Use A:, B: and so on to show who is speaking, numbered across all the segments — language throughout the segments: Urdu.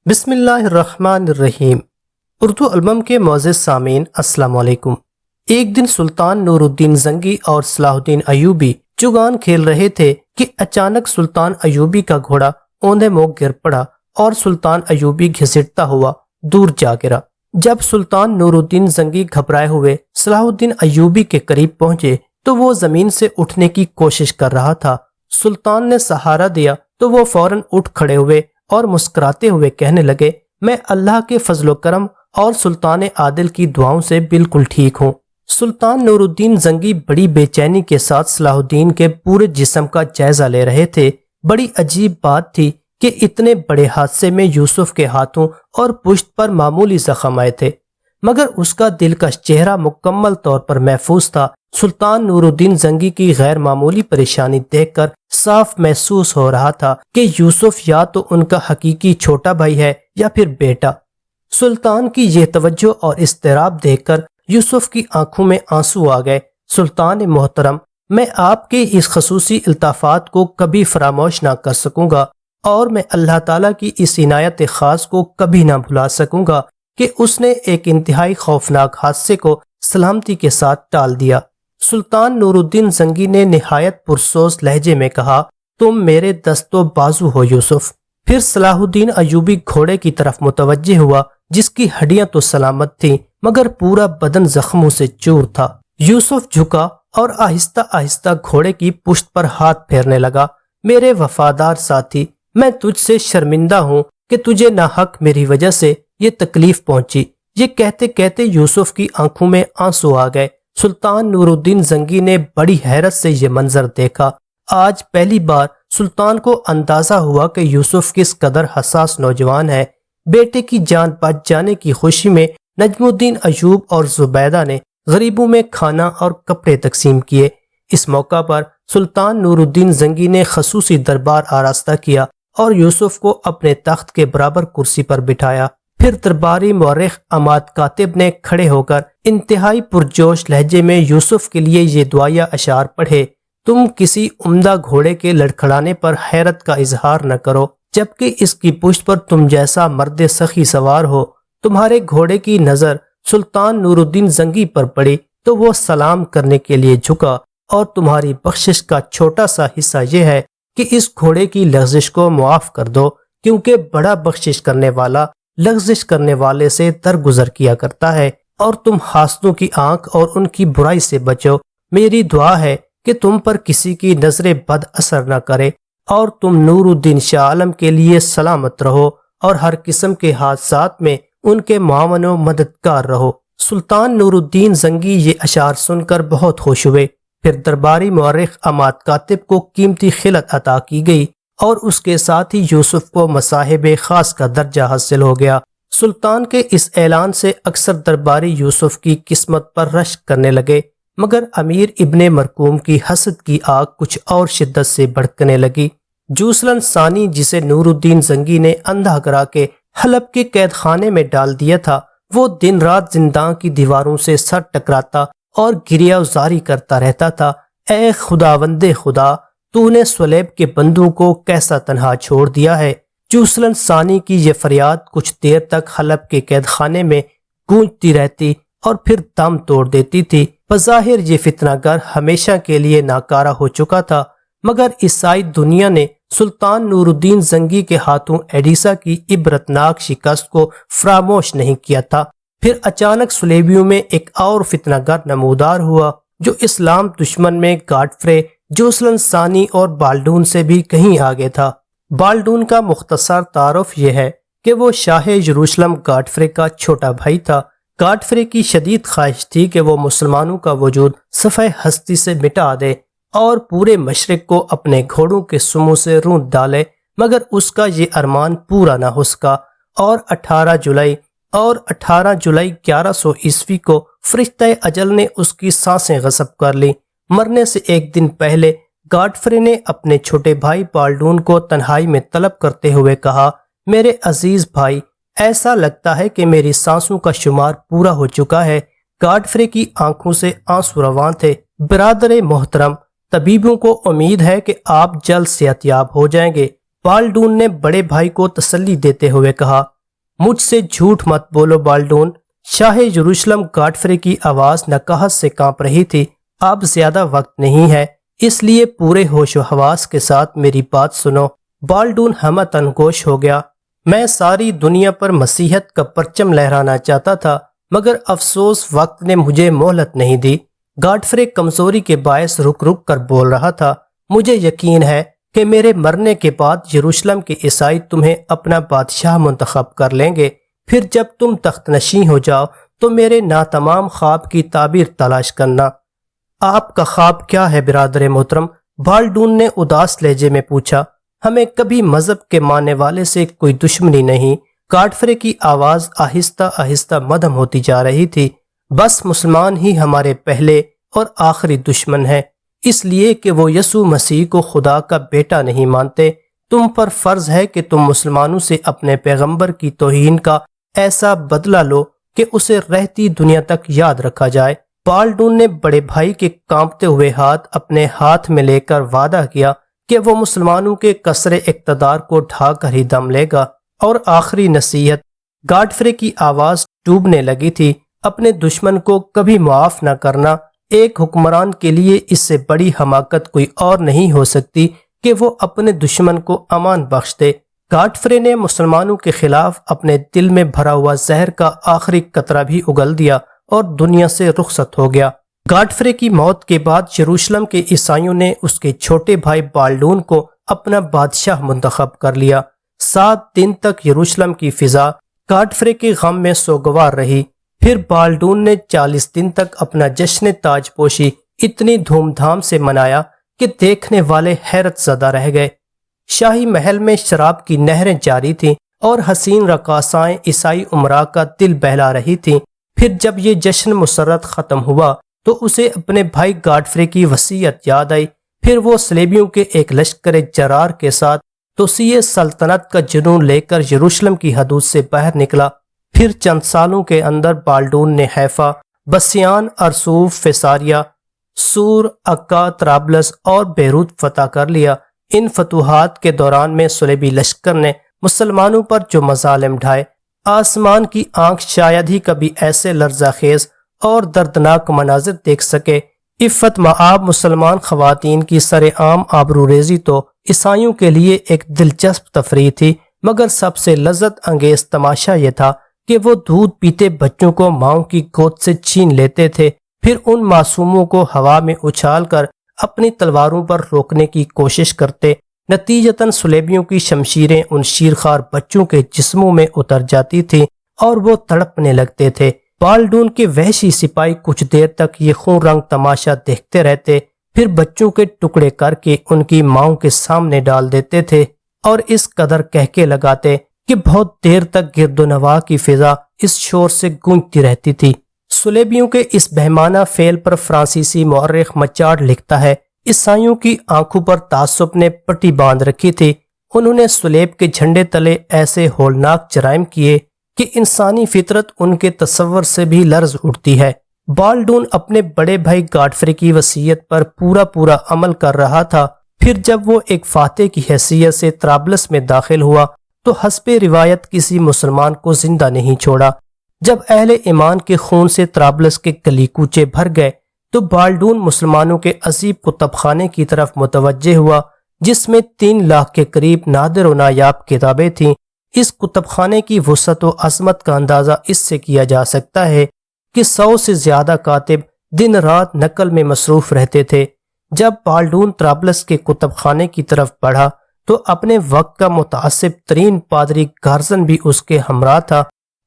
A: بسم اللہ الرحمن الرحیم۔ اردو البم کے معزز سامعین السلام علیکم۔ ایک دن سلطان نور الدین زنگی اور صلاح الدین ایوبی چگان کھیل رہے تھے کہ اچانک سلطان ایوبی کا گھوڑا اوندے منہ گر پڑا اور سلطان ایوبی گھسٹتا ہوا دور جا گرا۔ جب سلطان نور الدین زنگی گھبرائے ہوئے صلاح الدین ایوبی کے قریب پہنچے تو وہ زمین سے اٹھنے کی کوشش کر رہا تھا۔ سلطان نے سہارا دیا تو وہ فوراً اٹھ کھڑے ہوئے اور مسکراتے ہوئے کہنے لگے، میں اللہ کے فضل و کرم اور سلطان عادل کی دعاؤں سے بالکل ٹھیک ہوں۔ سلطان نور الدین زنگی بڑی بے چینی کے ساتھ صلاح الدین کے پورے جسم کا جائزہ لے رہے تھے۔ بڑی عجیب بات تھی کہ اتنے بڑے حادثے میں یوسف کے ہاتھوں اور پشت پر معمولی زخم آئے تھے، مگر اس کا دلکش چہرہ مکمل طور پر محفوظ تھا۔ سلطان نور الدین زنگی کی غیر معمولی پریشانی دیکھ کر صاف محسوس ہو رہا تھا کہ یوسف یا تو ان کا حقیقی چھوٹا بھائی ہے یا پھر بیٹا۔ سلطان کی یہ توجہ اور اضطراب دیکھ کر یوسف کی آنکھوں میں آنسو آ گئے۔ سلطان محترم، میں آپ کے اس خصوصی الطافات کو کبھی فراموش نہ کر سکوں گا اور میں اللہ تعالیٰ کی اس عنایت خاص کو کبھی نہ بھلا سکوں گا کہ اس نے ایک انتہائی خوفناک حادثے کو سلامتی کے ساتھ ٹال دیا۔ سلطان نور الدین زنگی نے نہایت پرسوز لہجے میں کہا، تم میرے دست و بازو ہو یوسف۔ پھر صلاح الدین ایوبی گھوڑے کی طرف متوجہ ہوا جس کی ہڈیاں تو سلامت تھیں مگر پورا بدن زخموں سے چور تھا۔ یوسف جھکا اور آہستہ آہستہ گھوڑے کی پشت پر ہاتھ پھیرنے لگا۔ میرے وفادار ساتھی، میں تجھ سے شرمندہ ہوں کہ تجھے ناحق میری وجہ سے یہ تکلیف پہنچی۔ یہ کہتے کہتے یوسف کی آنکھوں میں آنسو آ گئے۔ سلطان نور الدین زنگی نے بڑی حیرت سے یہ منظر دیکھا۔ آج پہلی بار سلطان کو اندازہ ہوا کہ یوسف کس قدر حساس نوجوان ہے۔ بیٹے کی جان بچ جانے کی خوشی میں نجم الدین ایوب اور زبیدہ نے غریبوں میں کھانا اور کپڑے تقسیم کیے۔ اس موقع پر سلطان نور الدین زنگی نے خصوصی دربار آراستہ کیا اور یوسف کو اپنے تخت کے برابر کرسی پر بٹھایا۔ پھر درباری مورخ عماد کاتب نے کھڑے ہو کر انتہائی پرجوش لہجے میں یوسف کے لیے یہ دعائیہ اشعار پڑھے، تم کسی عمدہ گھوڑے کے لڑکھڑانے پر حیرت کا اظہار نہ کرو جبکہ اس کی پشت پر تم جیسا مرد سخی سوار ہو۔ تمہارے گھوڑے کی نظر سلطان نور الدین زنگی پر پڑی تو وہ سلام کرنے کے لیے جھکا، اور تمہاری بخشش کا چھوٹا سا حصہ یہ ہے کہ اس گھوڑے کی لغزش کو معاف کر دو، کیونکہ بڑا بخشش کرنے والا لغزش کرنے والے سے درگزر کیا کرتا ہے، اور تم حاسدوں کی آنکھ اور ان کی برائی سے بچو۔ میری دعا ہے کہ تم پر کسی کی نظر بد اثر نہ کرے اور تم نور الدین شاہ عالم کے لیے سلامت رہو اور ہر قسم کے حادثات میں ان کے معاون و مددگار رہو۔ سلطان نور الدین زنگی یہ اشعار سن کر بہت خوش ہوئے۔ پھر درباری مورخ عماد کاتب کو قیمتی خلعت عطا کی گئی اور اس کے ساتھ ہی یوسف کو مصاحب خاص کا درجہ حاصل ہو گیا۔ سلطان کے اس اعلان سے اکثر درباری یوسف کی قسمت پر رشک کرنے لگے، مگر امیر ابن مرکوم کی حسد کی آگ کچھ اور شدت سے بھڑکنے لگی۔ جوسلن ثانی، جسے نور الدین زنگی نے اندھا کرا کے حلب کے قید خانے میں ڈال دیا تھا، وہ دن رات زندان کی دیواروں سے سر ٹکراتا اور گریہ زاری کرتا رہتا تھا، اے خداوند خدا، تو نے سلیب کے بندوں کو کیسا تنہا چھوڑ دیا ہے۔ جوسلن ثانی کی یہ فریاد کچھ دیر تک حلب کے قید خانے میں گونجتی رہتی اور پھر دم توڑ دیتی تھی۔ بظاہر یہ فتنہ گر ہمیشہ کے لیے ناکارہ ہو چکا تھا، مگر عیسائی دنیا نے سلطان نور الدین زنگی کے ہاتھوں ایڈیسا کی عبرتناک شکست کو فراموش نہیں کیا تھا۔ پھر اچانک صلیبیوں میں ایک اور فتنہ گر نمودار ہوا جو اسلام دشمن میں گاڈفرے، جوسلن ثانی اور بالڈون سے بھی کہیں آگے تھا۔ بالڈون کا مختصر تعارف یہ ہے کہ وہ شاہ یروشلم گاڈفرے کا چھوٹا بھائی تھا۔ گاڈفرے کی شدید خواہش تھی کہ وہ مسلمانوں کا وجود صفحہ ہستی سے مٹا دے اور پورے مشرق کو اپنے گھوڑوں کے سموں سے رونت ڈالے، مگر اس کا یہ ارمان پورا نہ ہو سکا، اور 18 جولائی 1100 عیسوی کو فرشتہ اجل نے اس کی سانسیں غصب کر لی۔ مرنے سے ایک دن پہلے گاڈفرے نے اپنے چھوٹے بھائی بالڈون کو تنہائی میں طلب کرتے ہوئے کہا، میرے عزیز بھائی، ایسا لگتا ہے کہ میری سانسوں کا شمار پورا ہو چکا ہے۔ گاڈفرے کی آنکھوں سے آنسو رواں تھے۔ برادر محترم، طبیبوں کو امید ہے کہ آپ جلد صحت یاب ہو جائیں گے۔ بالڈون نے بڑے بھائی کو تسلی دیتے ہوئے کہا، مجھ سے جھوٹ مت بولو بالڈون۔ شاہ یروشلم گاڈفرے کی آواز نکہت سے کانپ رہی تھی۔ اب زیادہ وقت نہیں ہے، اس لیے پورے ہوش و حواس کے ساتھ میری بات سنو۔ بالڈون ہمتن گوش ہو گیا۔ میں ساری دنیا پر مسیحیت کا پرچم لہرانا چاہتا تھا، مگر افسوس وقت نے مجھے مہلت نہیں دی۔ گاڈفرے کمزوری کے باعث رک رک کر بول رہا تھا، مجھے یقین ہے کہ میرے مرنے کے بعد یروشلم کے عیسائی تمہیں اپنا بادشاہ منتخب کر لیں گے۔ پھر جب تم تخت نشین ہو جاؤ تو میرے ناتمام خواب کی تعبیر تلاش کرنا۔ آپ کا خواب کیا ہے برادر محترم؟ بالڈون نے اداس لہجے میں پوچھا۔ ہمیں کبھی مذہب کے ماننے والے سے کوئی دشمنی نہیں۔ گاڈفرے کی آواز آہستہ آہستہ مدھم ہوتی جا رہی تھی۔ بس مسلمان ہی ہمارے پہلے اور آخری دشمن ہیں، اس لیے کہ وہ یسوع مسیح کو خدا کا بیٹا نہیں مانتے۔ تم پر فرض ہے کہ تم مسلمانوں سے اپنے پیغمبر کی توہین کا ایسا بدلہ لو کہ اسے رہتی دنیا تک یاد رکھا جائے۔ بالڈون نے بڑے بھائی کے کانپتے ہوئے ہاتھ اپنے ہاتھ میں لے کر وعدہ کیا کہ وہ مسلمانوں کے کثر اقتدار کو ڈھا کر ہی دم لے گا۔ اور آخری نصیحت، گاڈفرے کی آواز ڈوبنے لگی تھی، اپنے دشمن کو کبھی معاف نہ کرنا۔ ایک حکمران کے لیے اس سے بڑی حماقت کوئی اور نہیں ہو سکتی کہ وہ اپنے دشمن کو امان بخش دے۔ گاڈفرے نے مسلمانوں کے خلاف اپنے دل میں بھرا ہوا زہر کا آخری قطرہ بھی اگل دیا اور دنیا سے رخصت ہو گیا۔ گاڈفرے کی موت کے بعد یروشلم کے عیسائیوں نے اس کے چھوٹے بھائی بالڈون کو اپنا بادشاہ منتخب کر لیا۔ 7 دن تک یروشلم کی فضا گاڈفرے کے غم میں سوگوار رہی۔ پھر بالڈون نے 40 دن تک اپنا جشن تاج پوشی اتنی دھوم دھام سے منایا کہ دیکھنے والے حیرت زدہ رہ گئے۔ شاہی محل میں شراب کی نہریں جاری تھیں اور حسین رقاصائیں عیسائی امراء کا دل بہلا رہی تھیں۔ پھر جب یہ جشن مسرت ختم ہوا تو اسے اپنے بھائی گاڈفرے کی وصیت یاد آئی۔ پھر وہ صلیبیوں کے ایک لشکر جرار کے ساتھ توسیع سلطنت کا جنون لے کر یروشلم کی حدود سے باہر نکلا۔ پھر چند سالوں کے اندر بالڈون نے حیفا، بسیان، ارسوف، فیساریہ، سور، عکا، طرابلس اور بیروت فتح کر لیا۔ ان فتوحات کے دوران میں صلیبی لشکر نے مسلمانوں پر جو مظالم ڈھائے، آسمان کی آنکھ شاید ہی کبھی ایسے لرزہ خیز اور دردناک مناظر دیکھ سکے۔ عفت مآب مسلمان خواتین کی سر عام آبروریزی تو عیسائیوں کے لیے ایک دلچسپ تفریح تھی، مگر سب سے لذت انگیز تماشا یہ تھا کہ وہ دودھ پیتے بچوں کو ماؤں کی گود سے چھین لیتے تھے، پھر ان معصوموں کو ہوا میں اچھال کر اپنی تلواروں پر روکنے کی کوشش کرتے۔ نتیجتاً صلیبیوں کی شمشیریں ان شیرخوار بچوں کے جسموں میں اتر جاتی تھیں اور وہ تڑپنے لگتے تھے۔ بالڈون کے وحشی سپاہی کچھ دیر تک یہ خون رنگ تماشا دیکھتے رہتے، پھر بچوں کے ٹکڑے کر کے ان کی ماؤں کے سامنے ڈال دیتے تھے اور اس قدر کہکے لگاتے کہ بہت دیر تک گرد و نواح کی فضا اس شور سے گونجتی رہتی تھی۔ صلیبیوں کے اس بہمانہ فعل پر فرانسیسی مورخ مچارڈ لکھتا ہے، عیسائیوں کی آنکھوں پر تعصب نے پٹی باندھ رکھی تھی۔ انہوں نے صلیب کے جھنڈے تلے ایسے ہولناک جرائم کیے کہ انسانی فطرت ان کے تصور سے بھی لرز اٹھتی ہے۔ بالڈون اپنے بڑے بھائی گاڈفرے کی وصیت پر پورا عمل کر رہا تھا۔ پھر جب وہ ایک فاتح کی حیثیت سے طرابلس میں داخل ہوا تو حسب روایت کسی مسلمان کو زندہ نہیں چھوڑا۔ جب اہل ایمان کے خون سے طرابلس کے گلی کوچے بھر گئے تو بالڈون مسلمانوں کے عظیم کتب خانے کی طرف متوجہ ہوا، جس میں 3 لاکھ کے قریب نادر و نایاب کتابیں تھیں۔ اس کتب خانے کی وسعت و عظمت کا اندازہ اس سے کیا جا سکتا ہے کہ 100 سے زیادہ کاتب دن رات نقل میں مصروف رہتے تھے۔ جب بالڈون طرابلس کے کتب خانے کی طرف بڑھا تو اپنے وقت کا متعصب ترین پادری گارزن بھی اس کے ہمراہ تھا۔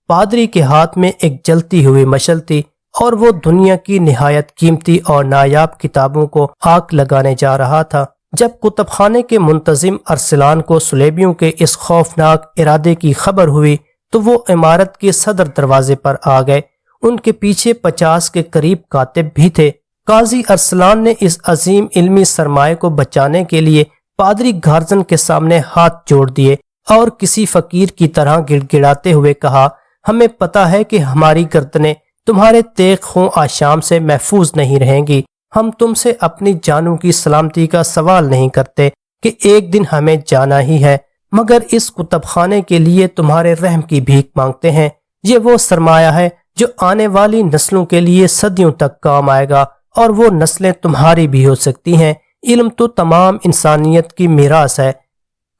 A: پادری کے ہاتھ میں ایک جلتی ہوئی مشعل تھی اور وہ دنیا کی نہایت قیمتی اور نایاب کتابوں کو آگ لگانے جا رہا تھا۔ جب کتب خانے کے منتظم ارسلان کو صلیبیوں کے اس خوفناک ارادے کی خبر ہوئی تو وہ عمارت کے صدر دروازے پر آ گئے۔ ان کے پیچھے 50 کے قریب کاتب بھی تھے۔ قاضی ارسلان نے اس عظیم علمی سرمایہ کو بچانے کے لیے پادری گارزن کے سامنے ہاتھ جوڑ دیے اور کسی فقیر کی طرح گڑ گڑاتے ہوئے کہا، ہمیں پتہ ہے کہ ہماری گردنیں تمہارے تیغ خوں آشام سے محفوظ نہیں رہیں گی۔ ہم تم سے اپنی جانوں کی سلامتی کا سوال نہیں کرتے، کہ ایک دن ہمیں جانا ہی ہے، مگر اس کتب خانے کے لیے تمہارے رحم کی بھیک مانگتے ہیں۔ یہ وہ سرمایہ ہے جو آنے والی نسلوں کے لیے صدیوں تک کام آئے گا، اور وہ نسلیں تمہاری بھی ہو سکتی ہیں۔ علم تو تمام انسانیت کی میراث ہے۔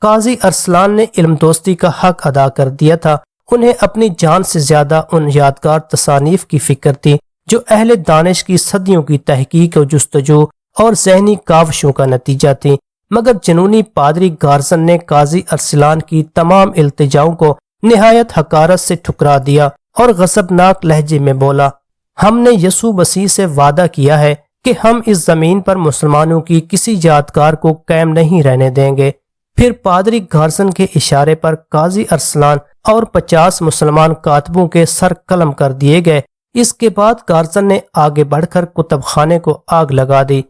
A: قاضی ارسلان نے علم دوستی کا حق ادا کر دیا تھا۔ انہیں اپنی جان سے زیادہ ان یادگار تصانیف کی فکر تھی جو اہل دانش کی صدیوں کی تحقیق و جستجو اور ذہنی کاوشوں کا نتیجہ تھی، مگر جنونی پادری گارسن نے قاضی ارسلان کی تمام التجاؤں کو نہایت حقارت سے ٹھکرا دیا اور غضبناک لہجے میں بولا، ہم نے یسوع مسیح سے وعدہ کیا ہے کہ ہم اس زمین پر مسلمانوں کی کسی یادگار کو قائم نہیں رہنے دیں گے۔ پھر پادری گارسن کے اشارے پر قاضی ارسلان اور 50 مسلمان کاتبوں کے سر قلم کر دیے گئے۔ اس کے بعد گارسن نے آگے بڑھ کر کتب خانے کو آگ لگا دی۔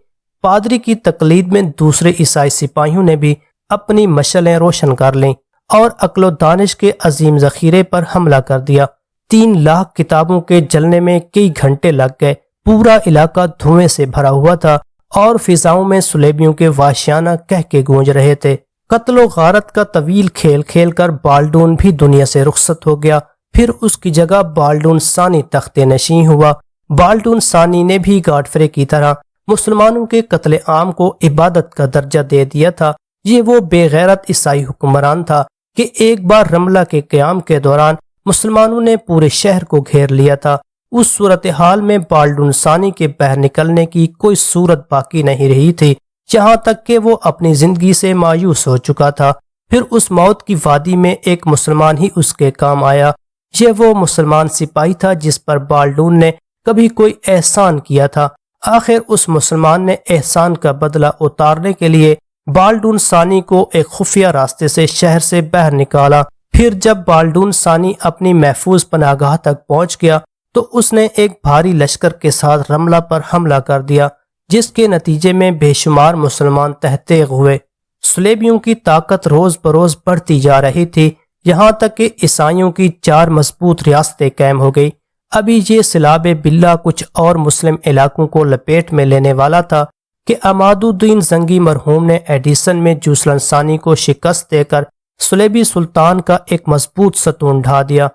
A: پادری کی تقلید میں دوسرے عیسائی سپاہیوں نے بھی اپنی مشعلیں روشن کر لیں اور عقل و دانش کے عظیم ذخیرے پر حملہ کر دیا۔ 3 لاکھ کتابوں کے جلنے میں کئی گھنٹے لگ گئے۔ پورا علاقہ دھوئیں سے بھرا ہوا تھا اور فضاؤں میں صلیبیوں کے وحشیانہ کہکے گونج رہے تھے۔ قتل و غارت کا طویل کھیل کھیل کر بالڈون بھی دنیا سے رخصت ہو گیا۔ پھر اس کی جگہ بالڈون ثانی تخت نشین ہوا۔ بالڈون ثانی نے بھی گاڈفرے کی طرح مسلمانوں کے قتل عام کو عبادت کا درجہ دے دیا تھا۔ یہ وہ بے غیرت عیسائی حکمران تھا کہ ایک بار رملہ کے قیام کے دوران مسلمانوں نے پورے شہر کو گھیر لیا تھا۔ اس صورتحال میں بالڈون ثانی کے باہر نکلنے کی کوئی صورت باقی نہیں رہی تھی، یہاں تک کہ وہ اپنی زندگی سے مایوس ہو چکا تھا۔ پھر اس موت کی وادی میں ایک مسلمان ہی اس کے کام آیا۔ یہ وہ مسلمان سپاہی تھا جس پر بالڈون نے کبھی کوئی احسان کیا تھا۔ آخر اس مسلمان نے احسان کا بدلہ اتارنے کے لیے بالڈون ثانی کو ایک خفیہ راستے سے شہر سے باہر نکالا۔ پھر جب بالڈون ثانی اپنی محفوظ پناہگاہ تک پہنچ گیا تو اس نے ایک بھاری لشکر کے ساتھ رملہ پر حملہ کر دیا، جس کے نتیجے میں بے شمار مسلمان تحتیغ ہوئے۔ صلیبیوں کی طاقت روز بروز بڑھتی جا رہی تھی، یہاں تک کہ عیسائیوں کی 4 مضبوط ریاستیں قائم ہو گئی۔ ابھی یہ سلاب باللہ کچھ اور مسلم علاقوں کو لپیٹ میں لینے والا تھا کہ عماد الدین زنگی مرحوم نے ایڈیسن میں جوسلن ثانی کو شکست دے کر صلیبی سلطان کا ایک مضبوط ستون ڈھا دیا۔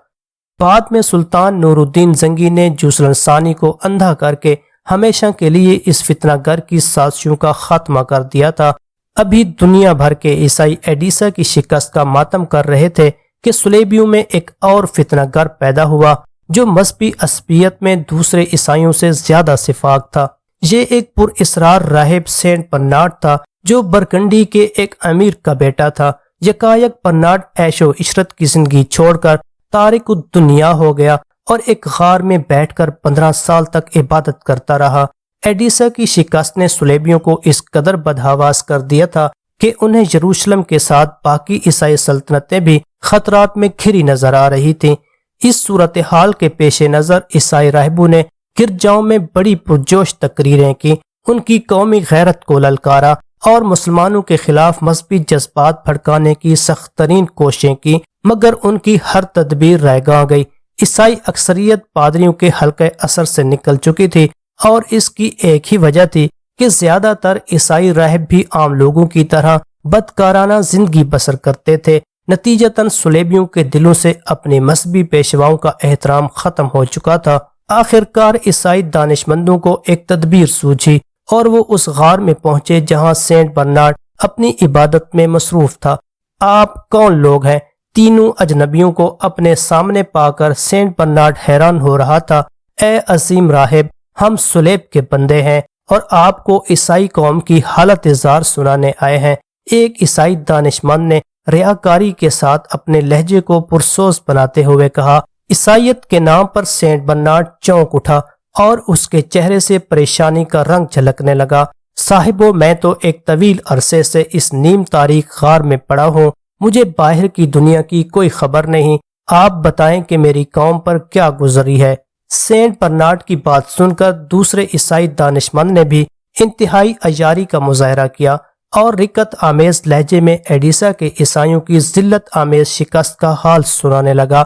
A: بعد میں سلطان نور الدین زنگی نے جوسلن ثانی کو اندھا کر کے ہمیشہ کے لیے اس فتنہ گر کی سازشوں کا خاتمہ کر دیا تھا۔ ابھی دنیا بھر کے عیسائی ایڈیسا کی شکست کا ماتم کر رہے تھے کہ صلیبیوں میں ایک اور فتنہ گر پیدا ہوا جو مذہبی عصبیت میں دوسرے عیسائیوں سے زیادہ سفاق تھا۔ یہ ایک پر اسرار راہب سینٹ برنارڈ تھا جو برکنڈی کے ایک امیر کا بیٹا تھا۔ یکایک برنارڈ عیش و عشرت کی زندگی چھوڑ کر تارک الدنیا ہو گیا اور ایک غار میں بیٹھ کر 15 سال تک عبادت کرتا رہا۔ ایڈیسا کی شکست نے صلیبیوں کو اس قدر بدحواس کر دیا تھا کہ انہیں یروشلم کے ساتھ باقی عیسائی سلطنتیں بھی خطرات میں گھری نظر آ رہی تھیں۔ اس صورتحال کے پیش نظر عیسائی راہبوں نے گرجاؤں میں بڑی پرجوش تقریریں کی، ان کی قومی غیرت کو للکارا اور مسلمانوں کے خلاف مذہبی جذبات بھڑکانے کی سخت ترین کوششیں کی، مگر ان کی ہر تدبیر رائیگاں گئی۔ عیسائی اکثریت پادریوں کے حلقے اثر سے نکل چکی تھی اور اس کی ایک ہی وجہ تھی کہ زیادہ تر عیسائی راہب بھی عام لوگوں کی طرح بدکارانہ زندگی بسر کرتے تھے۔ نتیجتاً صلیبیوں کے دلوں سے اپنے مذہبی پیشواؤں کا احترام ختم ہو چکا تھا۔ آخر کار عیسائی دانشمندوں کو ایک تدبیر سوجھی اور وہ اس غار میں پہنچے جہاں سینٹ برنارڈ اپنی عبادت میں مصروف تھا۔ آپ کون لوگ ہیں؟ تینوں اجنبیوں کو اپنے سامنے پا کر سینٹ برنارڈ حیران ہو رہا تھا۔ اے عظیم راہب، ہم صلیب کے بندے ہیں اور آپ کو عیسائی قوم کی حالت زار سنانے آئے ہیں۔ ایک عیسائی دانشمند نے ریاکاری کے ساتھ اپنے لہجے کو پرسوز بناتے ہوئے کہا۔ عیسائیت کے نام پر سینٹ برنارڈ چونک اٹھا اور اس کے چہرے سے پریشانی کا رنگ جھلکنے لگا۔ صاحبو، میں تو ایک طویل عرصے سے اس نیم تاریخ غار میں پڑا ہوں، مجھے باہر کی دنیا کی کوئی خبر نہیں۔ آپ بتائیں کہ میری قوم پر کیا گزری ہے۔ سینٹ برنارڈ کی بات سن کر دوسرے عیسائی دانشمند نے بھی انتہائی عیاری کا مظاہرہ کیا اور رکت آمیز لہجے میں ایڈیسا کے عیسائیوں کی ذلت آمیز شکست کا حال سنانے لگا۔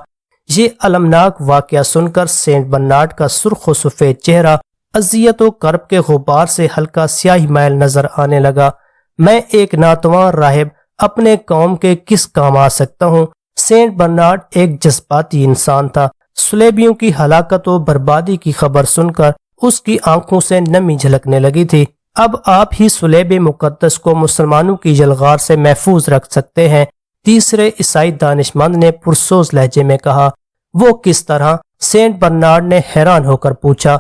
A: یہ المناک واقعہ سن کر سینٹ برنارڈ کا سرخ و سفید چہرہ اذیت و کرب کے غبار سے ہلکا سیاہی مائل نظر آنے لگا۔ میں ایک ناتواں راہب اپنے قوم کے کس کام آ سکتا ہوں؟ سینٹ برنارڈ ایک جذباتی انسان تھا۔ صلیبیوں کی ہلاکت و بربادی کی خبر سن کر اس کی آنکھوں سے نمی جھلکنے لگی تھی۔ اب آپ ہی صلیب مقدس کو مسلمانوں کی جلغار سے محفوظ رکھ سکتے ہیں، تیسرے عیسائی دانشمند نے پرسوز لہجے میں کہا۔ وہ کس طرح؟ سینٹ برنارڈ نے حیران ہو کر پوچھا۔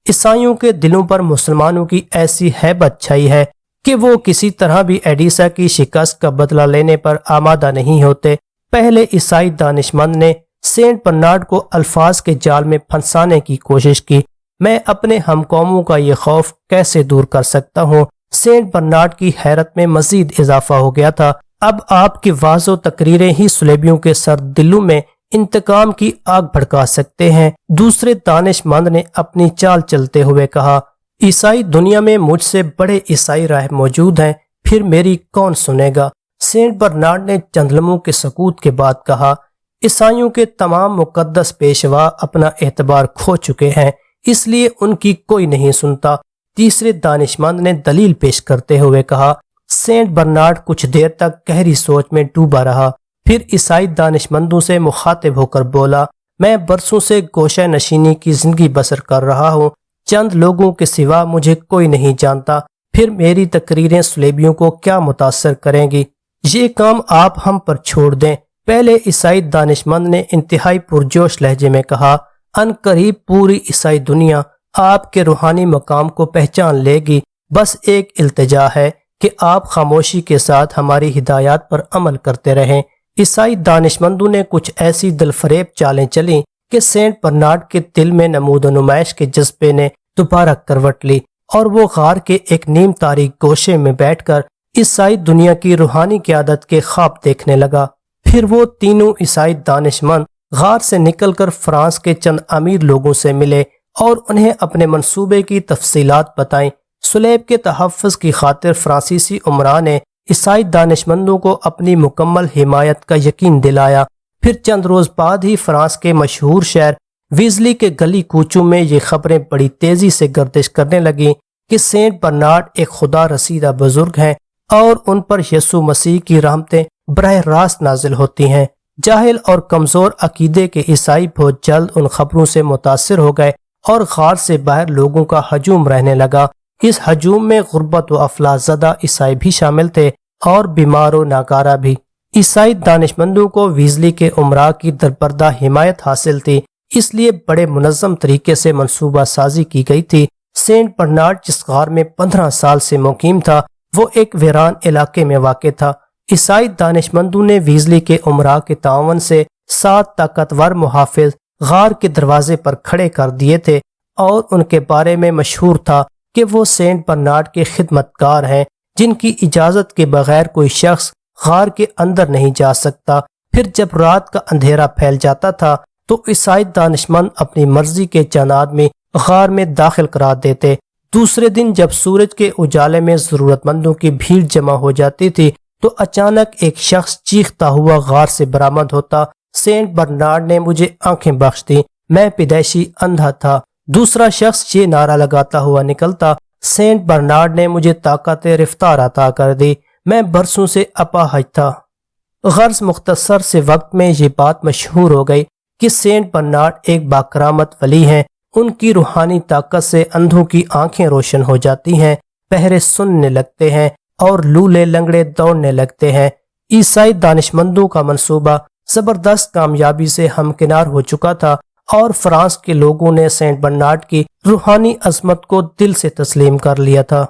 A: عیسائیوں کے دلوں پر مسلمانوں کی ایسی ہیبت چھائی ہے کہ وہ کسی طرح بھی ایڈیسا کی شکست کا بدلہ لینے پر آمادہ نہیں ہوتے۔ پہلے عیسائی دانشمند نے سینٹ برنارڈ کو الفاظ کے جال میں پھنسانے کی کوشش کی۔ میں اپنے ہم قوموں کا یہ خوف کیسے دور کر سکتا ہوں؟ سینٹ برنارڈ کی حیرت میں مزید اضافہ ہو گیا تھا۔ اب آپ کی واضح تقریریں ہی صلیبیوں کے سرد دلوں میں انتقام کی آگ بھڑکا سکتے ہیں۔ دوسرے دانشمند نے اپنی چال چلتے ہوئے کہا، عیسائی دنیا میں مجھ سے بڑے عیسائی راہب موجود ہیں، پھر میری کون سنے گا؟ سینٹ برنارڈ نے چند لمحوں کے سکوت کے بعد کہا، عیسائیوں کے تمام مقدس پیشوا اپنا اعتبار کھو چکے ہیں، اس لیے ان کی کوئی نہیں سنتا۔ تیسرے دانشمند نے دلیل پیش کرتے ہوئے کہا۔ سینٹ برنارڈ کچھ دیر تک گہری سوچ میں ڈوبا رہا، پھر عیسائی دانشمندوں سے مخاطب ہو کر بولا، میں برسوں سے گوشہ نشینی کی زندگی بسر کر رہا ہوں، چند لوگوں کے سوا مجھے کوئی نہیں جانتا، پھر میری تقریریں صلیبیوں کو کیا متاثر کریں گی؟ یہ کام آپ ہم پر چھوڑ دیں۔ پہلے عیسائی دانشمند نے انتہائی پرجوش لہجے میں کہا، ان قریب پوری عیسائی دنیا آپ کے روحانی مقام کو پہچان لے گی، بس ایک التجا ہے کہ آپ خاموشی کے ساتھ ہماری ہدایات پر عمل کرتے رہیں۔ عیسائی دانشمندوں نے کچھ ایسی دل فریب چالیں چلیں کہ سینٹ برنارڈ کے دل میں نمود و نمائش کے جذبے نے دوبارہ کروٹ لی، اور وہ غار کے ایک نیم تاریک گوشے میں بیٹھ کر عیسائی دنیا کی روحانی قیادت کے خواب دیکھنے لگا۔ پھر وہ تینوں عیسائی دانشمند غار سے نکل کر فرانس کے چند امیر لوگوں سے ملے اور انہیں اپنے منصوبے کی تفصیلات بتائیں۔ صلیب کے تحفظ کی خاطر فرانسیسی عمرا نے عیسائی دانشمندوں کو اپنی مکمل حمایت کا یقین دلایا۔ پھر چند روز بعد ہی فرانس کے مشہور شہر ویزلی کے گلی کوچوں میں یہ خبریں بڑی تیزی سے گردش کرنے لگیں کہ سینٹ برنارڈ ایک خدا رسیدہ بزرگ ہیں اور ان پر یسوع مسیح کی رحمتیں براہ راست نازل ہوتی ہیں۔ جاہل اور کمزور عقیدے کے عیسائی بہت جلد ان خبروں سے متاثر ہو گئے اور غار سے باہر لوگوں کا ہجوم رہنے لگا۔ اس ہجوم میں غربت و افلاس زدہ عیسائی بھی شامل تھے اور بیمار و ناکارہ بھی۔ عیسائی دانشمندوں کو ویزلی کے عمرا کی درپردہ حمایت حاصل تھی، اس لیے بڑے منظم طریقے سے منصوبہ سازی کی گئی تھی۔ سینٹ برنارڈ جس غار میں 15 سال سے مقیم تھا، وہ ایک ویران علاقے میں واقع تھا۔ عیسائی دانشمندوں نے ویزلی کے عمرا کے تعاون سے 7 طاقتور محافظ غار کے دروازے پر کھڑے کر دیے تھے، اور ان کے بارے میں مشہور تھا کہ وہ سینٹ برنارڈ کے خدمتگار ہیں، جن کی اجازت کے بغیر کوئی شخص غار کے اندر نہیں جا سکتا۔ پھر جب رات کا اندھیرا پھیل جاتا تھا تو عیسائی دانشمند اپنی مرضی کے چند آدمی غار میں داخل کرا دیتے۔ دوسرے دن جب سورج کے اجالے میں ضرورت مندوں کی بھیڑ جمع ہو جاتی تھی تو اچانک ایک شخص چیختا ہوا غار سے برآمد ہوتا، سینٹ برنارڈ نے مجھے آنکھیں بخش دی، میں پیدائشی اندھا تھا۔ دوسرا شخص یہ نعرہ لگاتا ہوا نکلتا، سینٹ برنارڈ نے مجھے طاقت رفتار عطا کر دی، میں برسوں سے اپاہج تھا۔ غرض مختصر سے وقت میں یہ بات مشہور ہو گئی کہ سینٹ برنارڈ ایک باکرامت ولی ہیں۔ ان کی روحانی طاقت سے اندھوں کی آنکھیں روشن ہو جاتی ہیں، بہرے سننے لگتے ہیں اور لولے لنگڑے دوڑنے لگتے ہیں۔ عیسائی دانشمندوں کا منصوبہ زبردست کامیابی سے ہمکنار ہو چکا تھا اور فرانس کے لوگوں نے سینٹ برنارڈ کی روحانی عظمت کو دل سے تسلیم کر لیا تھا۔